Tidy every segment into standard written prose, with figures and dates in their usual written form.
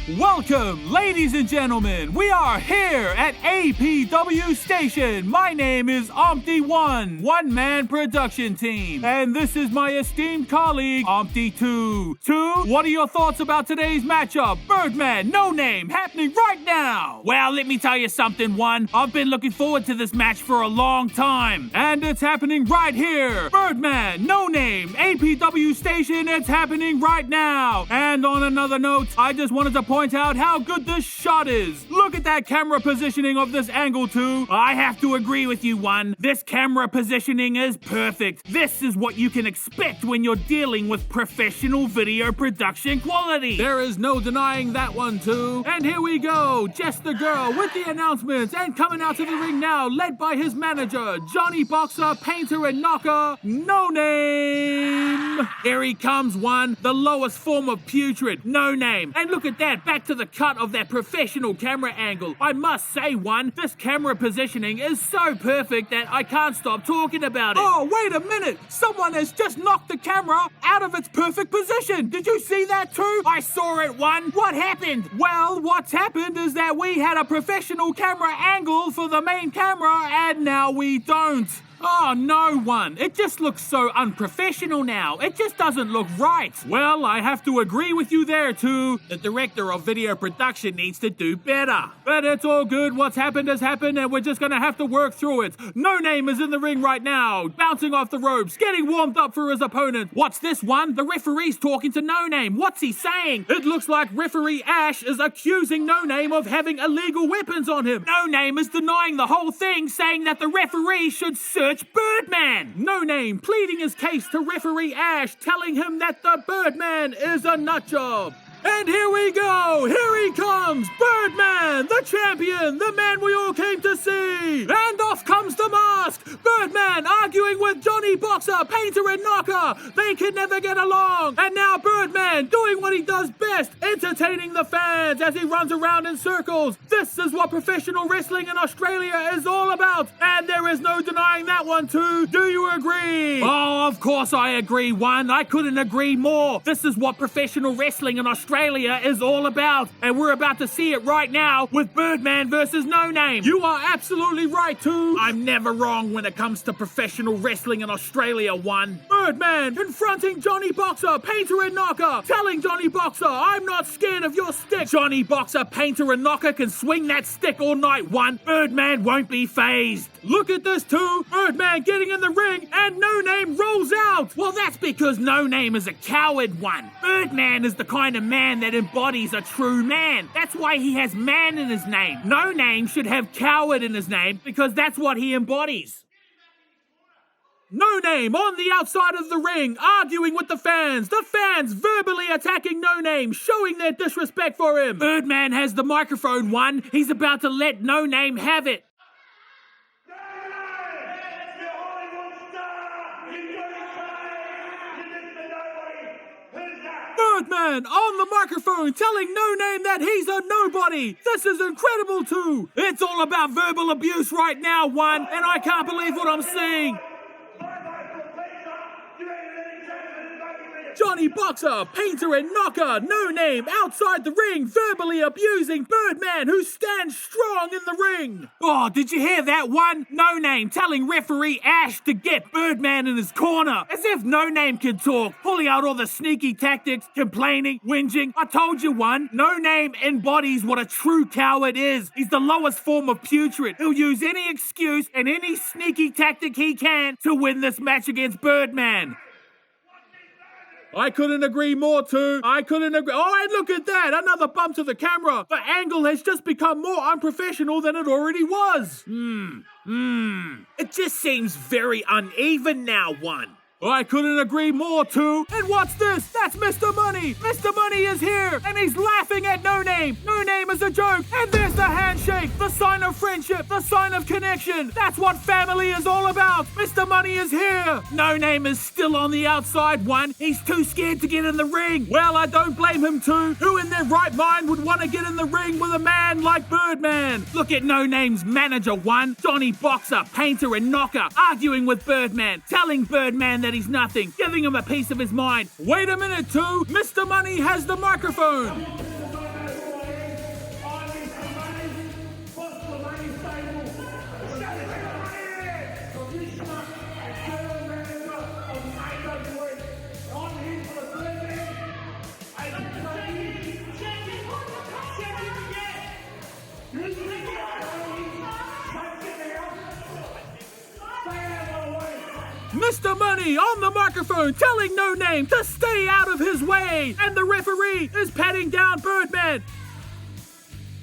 Welcome, ladies and gentlemen. We are here at APW Station. My name is OMPT1, one-man production team. And this is my esteemed colleague, OMPT2. 2, what are your thoughts about today's matchup? Birdman, No Name, happening right now. Well, let me tell you something, 1. I've been looking forward to this match for a long time. And it's happening right here. Birdman, No Name, APW Station, it's happening right now. And on another note, I just wanted to point out how good this shot is. Look at that camera positioning of this angle too. I have to agree with you, 1. This camera positioning is perfect. This is what you can expect when you're dealing with professional video production quality. There is no denying that one too. And here we go, Jess the Girl with the announcements, and coming out to the ring now, led by his manager, Johnny Boxer, Painter and Knocker, No Name. Here he comes, 1, the lowest form of putrid, No Name. And look at that, back to the cut of that professional camera angle. I must say, 1, this camera positioning is so perfect that I can't stop talking about it. Oh, wait a minute. Someone has just knocked the camera out of its perfect position. Did you see that too? I saw it, 1. What happened? Well, what's happened is that we had a professional camera angle for the main camera and now we don't. Oh, no, 1. It just looks so unprofessional now. It just doesn't look right. Well, I have to agree with you there, too. The director of video production needs to do better. But it's all good. What's happened has happened, and we're just gonna have to work through it. No Name is in the ring right now, bouncing off the ropes, getting warmed up for his opponent. What's this, 1? The referee's talking to No Name. What's he saying? It looks like referee Ash is accusing No Name of having illegal weapons on him. No Name is denying the whole thing, saying that the referee should search Birdman. No Name pleading his case to referee Ash, telling him that the Birdman is a nutjob. And here we go! Here he comes! Birdman, the champion, the man we all came to see! And off comes the mask! Birdman arguing with Johnny Boxer, Painter and Knocker! They can never get along! And now Birdman doing what he does best, entertaining the fans as he runs around in circles! This is what professional wrestling in Australia is all about! And there is no denying that one too! Do you agree? Oh, of course I agree, 1. I couldn't agree more! This is what professional wrestling in Australia is all about, and we're about to see it right now with Birdman versus No Name. You are absolutely right too. I'm never wrong when it comes to professional wrestling in Australia, 1. Birdman confronting Johnny Boxer, Painter and Knocker, telling Johnny Boxer, I'm not scared of your stick. Johnny Boxer, Painter and Knocker can swing that stick all night, 1. Birdman won't be phased. Look at this too. Birdman getting in the ring and No Name rolls out. Well, that's because No Name is a coward, 1. Birdman is the kind of man that embodies a true man. That's why he has man in his name. No Name should have coward in his name because that's what he embodies. No Name on the outside of the ring, arguing with the fans verbally attacking No Name, showing their disrespect for him. Birdman has the microphone, 1. He's about to let No Name have it. Birdman on the microphone telling No Name that he's a nobody. This is incredible too. It's all about verbal abuse right now, 1, and I can't believe what I'm seeing. Johnny Boxer, Painter and Knocker, No Name outside the ring, verbally abusing Birdman, who stands strong in the ring. Oh, did you hear that, 1? No Name telling referee Ash to get Birdman in his corner. As if No Name can talk, pulling out all the sneaky tactics, complaining, whinging. I told you, 1, No Name embodies what a true coward is. He's the lowest form of putrid. He'll use any excuse and any sneaky tactic he can to win this match against Birdman. I couldn't agree more too. I couldn't agree. Oh, and look at that. Another bump to the camera. The angle has just become more unprofessional than it already was. It just seems very uneven now, 1. I couldn't agree more too. And what's this? That's Mr. Money. Mr. Money is here and he's laughing at No Name. No Name is a joke. And there's the handshake, the sign of friendship, the sign of connection. That's what family is all about. Mr. Money is here. No Name is still on the outside, 1. He's too scared to get in the ring. Well, I don't blame him too. Who in their right mind would want to get in the ring with a man like Birdman? Look at No Name's manager, 1. Johnny Boxer, Painter and Knocker arguing with Birdman, telling Birdman that he's nothing, giving him a piece of his mind. Wait a minute, too. Mr. Money has the microphone. Mr. Money on the microphone telling No Name to stay out of his way, and the referee is patting down Birdman.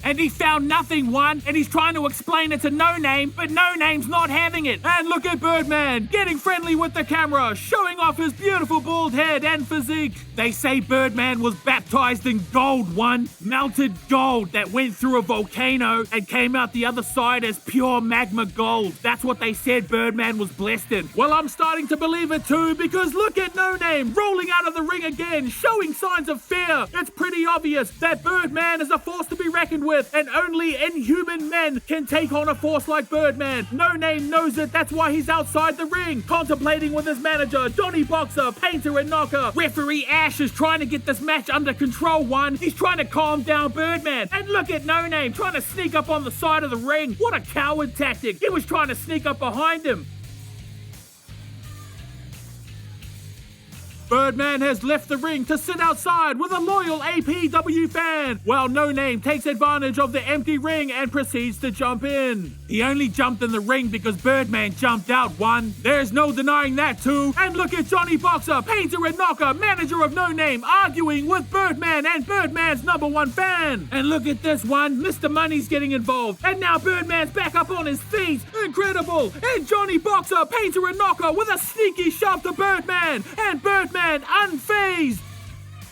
And he found nothing, one, and he's trying to explain it to No Name, but No Name's not having it. And look at Birdman, getting friendly with the camera, showing off his beautiful bald head and physique. They say Birdman was baptized in gold, one, melted gold that went through a volcano and came out the other side as pure magma gold. That's what they said Birdman was blessed in. Well, I'm starting to believe it too, because look at No Name rolling out of the ring again, showing signs of fear. It's pretty obvious that Birdman is a force to be reckoned with, and only inhuman men can take on a force like Birdman. No Name knows it, that's why he's outside the ring, contemplating with his manager, Johnny Boxer, Painter and Knocker. Referee Ash is trying to get this match under control, one. He's trying to calm down Birdman. And look at No Name trying to sneak up on the side of the ring. What a coward tactic. He was trying to sneak up behind him. Birdman has left the ring to sit outside with a loyal APW fan, while No Name takes advantage of the empty ring and proceeds to jump in. He only jumped in the ring because Birdman jumped out, one. There's no denying that, two. And look at Johnny Boxer, Painter and Knocker, manager of No Name, arguing with Birdman and Birdman's #1 fan. And look at this one, Mr. Money's getting involved. And now Birdman's back up on his feet. Incredible. And Johnny Boxer, Painter and Knocker with a sneaky shove to Birdman. And Birdman unfazed.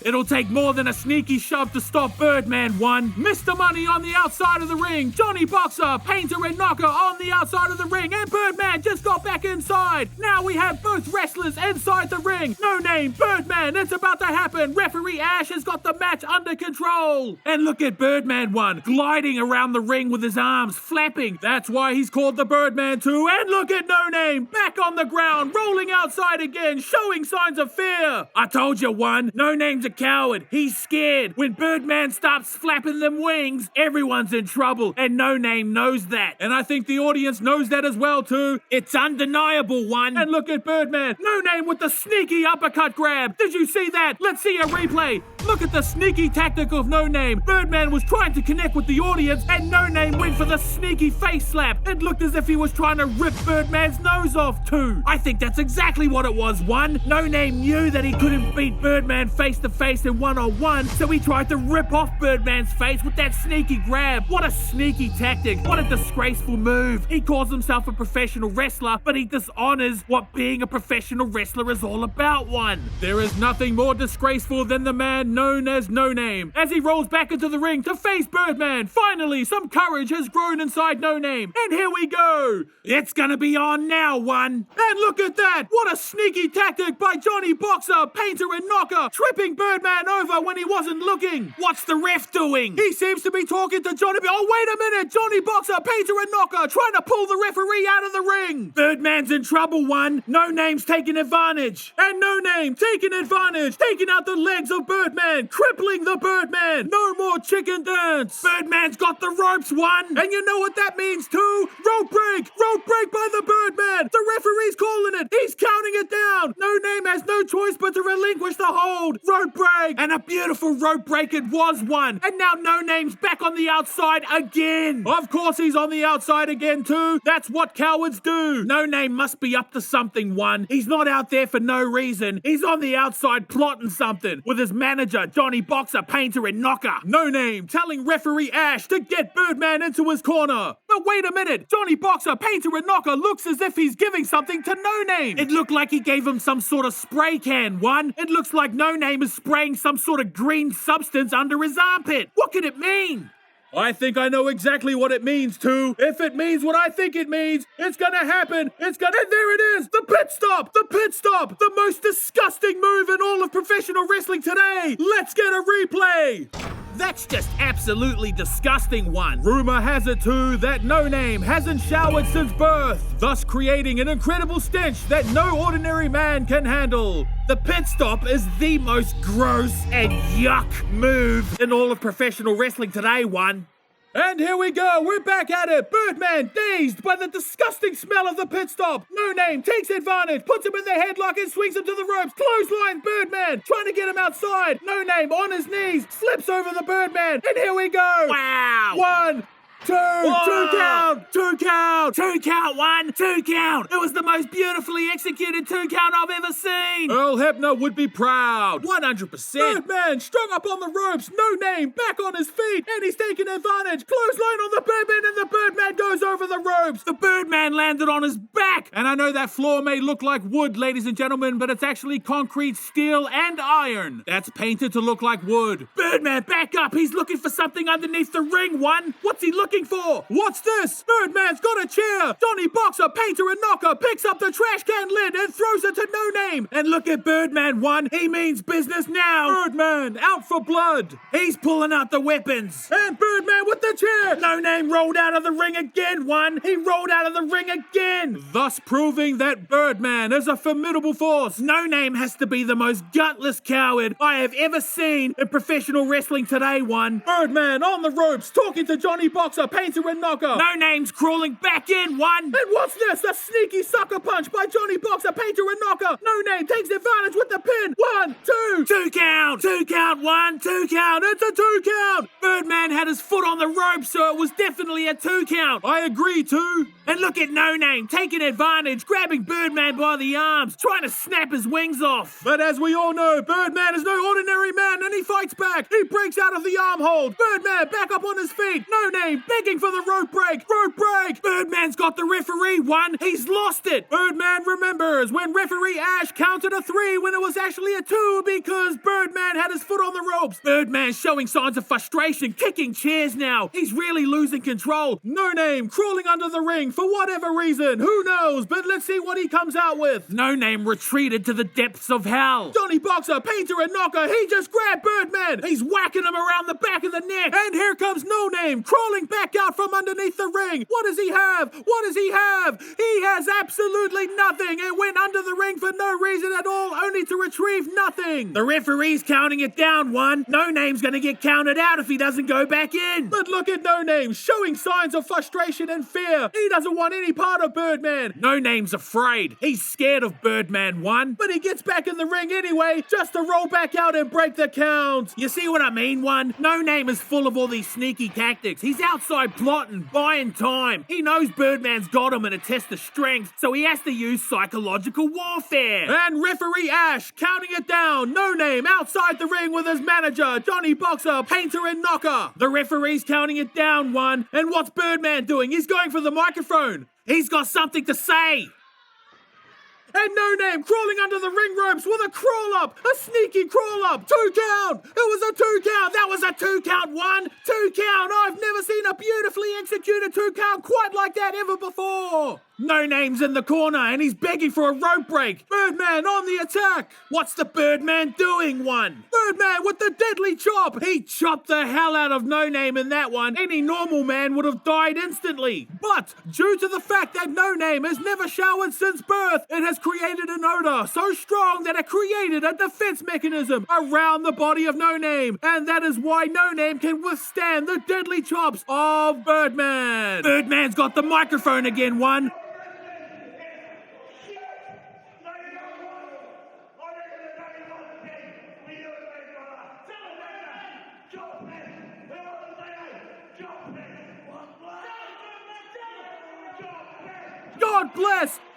It'll take more than a sneaky shove to stop Birdman, one. Mr. Money on the outside of the ring. Johnny Boxer, Painter and Knocker on the outside of the ring. And Birdman just got back inside. Now we have both wrestlers inside the ring. No Name, Birdman, it's about to happen. Referee Ash has got the match under control. And look at Birdman, one, gliding around the ring with his arms flapping. That's why he's called the Birdman too. And look at No Name, back on the ground, rolling outside again, showing signs of fear. I told you, one, No Name's a coward. He's scared. When Birdman stops flapping them wings, everyone's in trouble, and No Name knows that. And I think the audience knows that as well too. It's undeniable, one. And look at Birdman. No Name with the sneaky uppercut grab. Did you see that? Let's see a replay. Look at the sneaky tactic of No Name. Birdman was trying to connect with the audience, and No Name went for the sneaky face slap. It looked as if he was trying to rip Birdman's nose off too. I think that's exactly what it was, one. No Name knew that he couldn't beat Birdman face to face in one-on-one, so he tried to rip off Birdman's face with that sneaky grab. What a sneaky tactic. What a disgraceful move. He calls himself a professional wrestler, but he dishonors what being a professional wrestler is all about, one. There is nothing more disgraceful than the man known as No Name. As he rolls back into the ring to face Birdman, finally some courage has grown inside No Name. And here we go. It's gonna be on now, one. And look at that. What a sneaky tactic by Johnny Boxer, Painter and Knocker, tripping Birdman over when he wasn't looking. What's the ref doing? He seems to be talking to Johnny. Oh, wait a minute. Johnny Boxer, Painter and Knocker trying to pull the referee out of the ring. Birdman's in trouble, one. No Name's taking advantage. And No Name taking advantage, taking out the legs of Birdman, crippling the Birdman. No more chicken dance. Birdman's got the ropes, one. And you know what that means too? Rope break. Rope break by the Birdman. The referee's calling it. He's counting it down. No Name has no choice but to relinquish the hold. Rope break. And a beautiful rope break it was, one. And now No Name's back on the outside again. Of course he's on the outside again too. That's what cowards do. No Name must be up to something, one. He's not out there for no reason. He's on the outside plotting something with his manager, Johnny Boxer, Painter and Knocker. No Name telling referee Ash to get Birdman into his corner. But wait a minute. Johnny Boxer, Painter and Knocker looks as if he's giving something to No Name. It looked like he gave him some sort of spray can, one. It looks like No Name is spraying some sort of green substance under his armpit. What could it mean? I think I know exactly what it means, too. If it means what I think it means, it's gonna happen. And there it is! The pit stop! The pit stop! The most disgusting move in all of professional wrestling today! Let's get a replay! That's just absolutely disgusting, one. Rumor has it too that No Name hasn't showered since birth, thus creating an incredible stench that no ordinary man can handle. The pit stop is the most gross and yuck move in all of professional wrestling today, one. And here we go, we're back at it. Birdman, dazed by the disgusting smell of the pit stop. No Name takes advantage, puts him in the headlock and swings him to the ropes. Clotheslines Birdman, trying to get him outside. No Name on his knees, flips over the Birdman, and here we go. Wow. 1, Two count! Two count, 1, 2 count. It was the most beautifully executed 2 count I've ever seen. Earl Hebner would be proud. 100%. Birdman strung up on the ropes, No Name back on his feet, and he's taking advantage. Clothesline on the Birdman, and the Birdman goes over the ropes. The Birdman landed on his back. And I know that floor may look like wood, ladies and gentlemen, but it's actually concrete, steel, and iron. That's painted to look like wood. Birdman, back up. He's looking for something underneath the ring, 1. What's he looking for? What's this? Birdman's got a chair. Johnny Boxer, Painter, and Knocker picks up the trash can lid and throws it to No Name. And look at Birdman, 1. He means business now. Birdman out for blood. He's pulling out the weapons. And Birdman with the chair. No Name rolled out of the ring again, 1. He rolled out of the ring again. Thus proving that Birdman is a formidable force. No Name has to be the most gutless coward I have ever seen in professional wrestling today, 1. Birdman on the ropes, talking to Johnny Boxer, Painter, and Knocker. No Name's crawling back in, 1. And what's this? A sneaky sucker punch by Johnny Boxer, Painter, and Knocker. No Name takes advantage with the pin. 1, 2. 2 count. 2 count, 1, 2 count. It's a 2 count. Birdman had his foot on the rope, so it was definitely a 2 count. I agree too. And look at No Name taking advantage, grabbing Birdman by the arms, trying to snap his wings off. But as we all know, Birdman is no ordinary man, and he fights back. He breaks out of the arm hold. Birdman back up on his feet. No Name begging for the rope break. Rope break. Birdman's got the referee, 1. He's lost it. Birdman remembers when referee Ash counted a 3 when it was actually a 2 because Birdman had his foot on the ropes. Birdman's showing signs of frustration, kicking chairs now. He's really losing control. No Name crawling under the ring for whatever reason. Who knows? But let's see what he comes out with. No Name retreated to the depths of hell. Johnny Boxer, Painter, and Knocker. He just grabbed Birdman. He's whacking him around the back of the neck. And here comes No Name crawling back out from underneath the ring. What does he have? What does he have? He has absolutely nothing and went under the ring for no reason at all, only to retrieve nothing. The referee's counting it down, 1. No Name's gonna get counted out if he doesn't go back in. But look at No Name showing signs of frustration and fear. He doesn't want any part of Birdman. No Name's afraid. He's scared of Birdman, 1. But he gets back in the ring anyway, just to roll back out and break the count. You see what I mean, 1? No Name is full of all these sneaky tactics. He's outside plotting, buying time. He knows Birdman's got him in a test of strength, so he has to use psychological warfare. And referee Ash counting it down. No Name outside the ring with his manager, Johnny Boxer, Painter, and Knocker. The referee's counting it down, 1. And what's Birdman doing? He's going for the microphone. He's got something to say. And No Name crawling under the ring ropes with a crawl up, a sneaky crawl up. 2 count. It was a 2 count. That was a 2 count, 1. 2 count. I've never seen a beautifully executed 2 count quite like that ever before. No Name's in the corner and he's begging for a rope break. Birdman on the attack. What's the Birdman doing, 1? Birdman with the deadly chop. He chopped the hell out of No Name in that one. Any normal man would have died instantly. But due to the fact that No Name has never showered since birth, it has created an odor so strong that it created a defense mechanism around the body of No Name. And that is why No Name can withstand the deadly chops of Birdman. Birdman's got the microphone again, 1.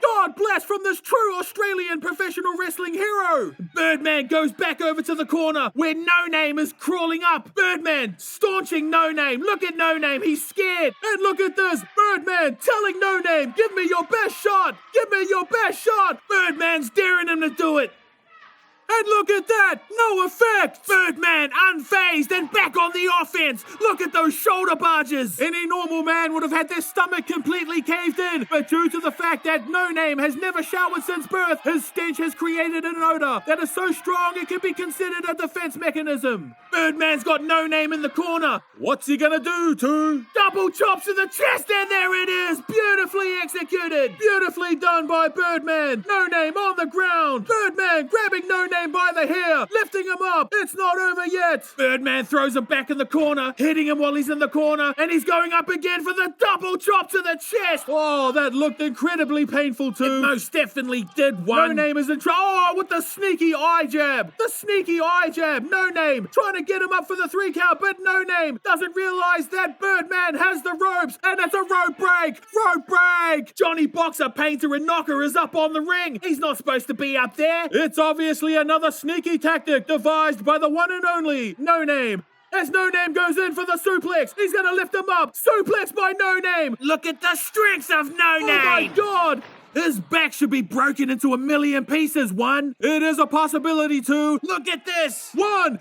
God bless from this true Australian professional wrestling hero. Birdman goes back over to the corner where No Name is crawling up. Birdman staunching No Name. Look at No Name, he's scared. And look at this, Birdman telling No Name, give me your best shot. Give me your best shot. Birdman's daring him to do it. And look at that! No effect! Birdman unfazed and back on the offense! Look at those shoulder barges! Any normal man would have had their stomach completely caved in, but due to the fact that No Name has never showered since birth, his stench has created an odor that is so strong it can be considered a defense mechanism. Birdman's got No Name in the corner. What's he gonna do, Two? Double chops to the chest, and there it is! Beautifully executed! Beautifully done by Birdman! No Name on the ground! Birdman grabbing No Name Name by the hair, lifting him up. It's not over yet. Birdman throws him back in the corner, hitting him while he's in the corner, and he's going up again for the double chop to the chest. Oh, that looked incredibly painful too. It most definitely did one. No Name is in trouble. Oh, with the sneaky eye jab. The sneaky eye jab. No Name trying to get him up for the 3 count, but No Name doesn't realize that Birdman has the ropes, and it's a rope break. Rope break. Johnny Boxer, Painter, and Knocker is up on the ring. He's not supposed to be up there. It's obviously another sneaky tactic devised by the one and only No Name. As No Name goes in for the suplex, he's gonna lift him up. Suplex by No Name. Look at the strength of No Name. Oh my God. His back should be broken into a million pieces, one. It is a possibility too. Look at this. 1,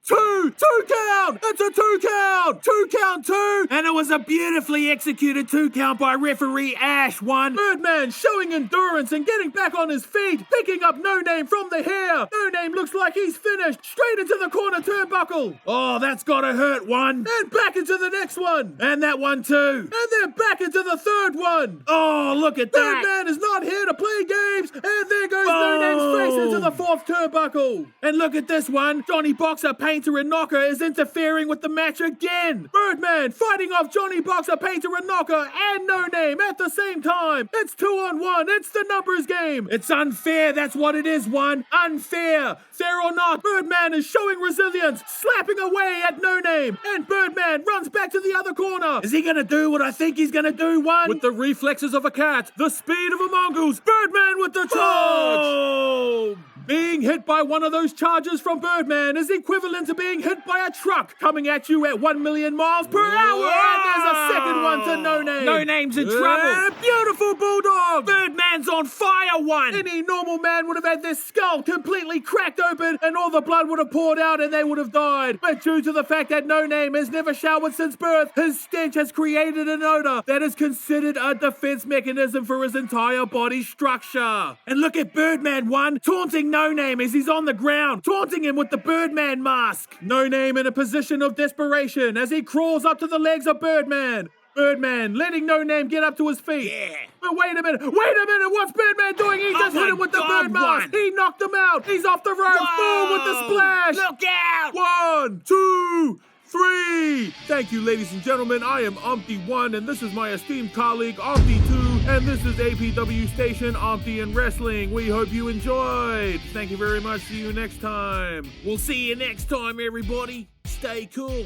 2 count! It's a 2 count! 2 count 2! And it was a beautifully executed 2 count by referee Ash, one. Birdman showing endurance and getting back on his feet, picking up No Name from the hair. No Name looks like he's finished. Straight into the corner turnbuckle. Oh, that's gotta hurt, one. And back into the next one. And that one too. And then back into the third one. Oh, look at that. Birdman is not here to play games. And there goes No Name's face into the 4th turnbuckle. And look at this one. Johnny Boxer, Painter, and Knocker is interfering with the match again. Birdman fighting off Johnny Boxer, Painter, and Knocker and No Name at the same time. It's 2-on-1. It's the numbers game. It's unfair. That's what it is, one. Unfair. Fair or not, Birdman is showing resilience, slapping away at No Name. And Birdman runs back to the other corner. Is he gonna do what I think he's gonna do, one? With the reflexes of a cat, the speed of a mongoose, Birdman with the charge! Oh! Being hit by one of those charges from Birdman is equivalent to being hit by a truck coming at you at 1 million miles per hour. And there's a second one to No Name. No Name's in trouble. Beautiful Bulldog. Birdman's on fire, one. Any normal man would have had their skull completely cracked open and all the blood would have poured out and they would have died. But due to the fact that No Name has never showered since birth, his stench has created an odor that is considered a defense mechanism for his entire body structure. And look at Birdman, one, taunting No Name as he's on the ground, taunting him with the Birdman mask. No Name in a position of desperation as he crawls up to the legs of Birdman. Birdman letting No Name get up to his feet. Yeah. But wait a minute, what's Birdman doing? He just hit him with the bird mask. He knocked him out. He's off the rope. Boom with the splash. Look out. 1, 2, 3. Thank you, ladies and gentlemen. I am OMPT1, and this is my esteemed colleague, OMPT2, and this is APW Station, OMPT and Wrestling. We hope you enjoyed. Thank you very much. See you next time. We'll see you next time, everybody. Stay cool.